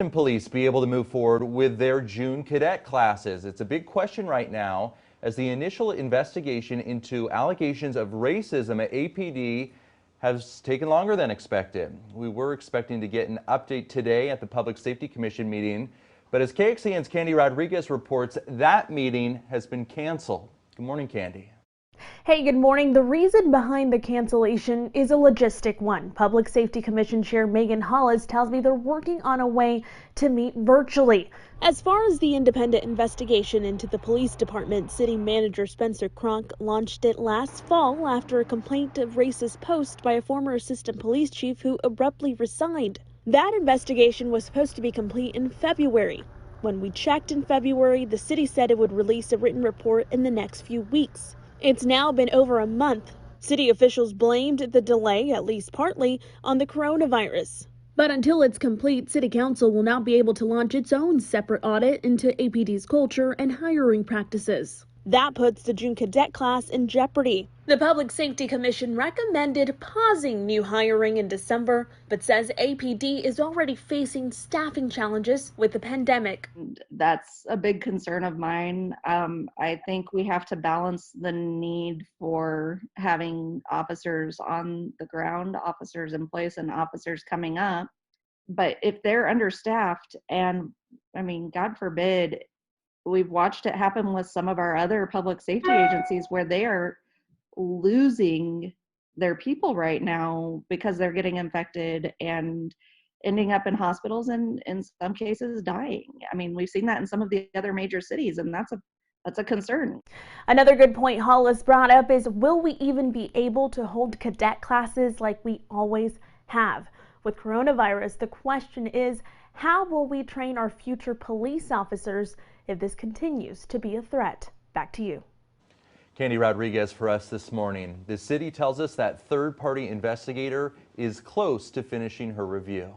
Can police be able to move forward with their June cadet classes? It's a big question right now as the initial investigation into allegations of racism at APD has taken longer than expected. We were expecting to get an update today at the Public Safety Commission meeting, but as KXAN's Candy Rodriguez reports, that meeting has been canceled. Good morning, Candy. Hey, good morning. The reason behind the cancellation is a logistic one. Public Safety Commission Chair Meghan Hollis tells me they're working on a way to meet virtually. As far as the independent investigation into the police department, City Manager Spencer Cronk launched it last fall after a complaint of racist post by a former assistant police chief who abruptly resigned. That investigation was supposed to be complete in February. When we checked in February, the city said it would release a written report in the next few weeks. It's now been over a month. City officials blamed the delay, at least partly, on the coronavirus. But until it's complete, City Council will not be able to launch its own separate audit into APD's culture and hiring practices. That puts the June cadet class in jeopardy. The Public Safety Commission recommended pausing new hiring in December, but says APD is already facing staffing challenges with the pandemic. That's a big concern of mine. I think we have to balance the need for having officers on the ground, officers in place, and officers coming up. But if they're understaffed, and I mean, God forbid, we've watched it happen with some of our other public safety agencies where they are losing their people right now because they're getting infected and ending up in hospitals and in some cases dying. I mean, we've seen that in some of the other major cities, and that's a concern. Another good point Hollis brought up is, will we even be able to hold cadet classes like we always have? With coronavirus, the question is, how will we train our future police officers if this continues to be a threat? Back to you. Candy Rodriguez for us this morning. The city tells us that third-party investigator is close to finishing her review.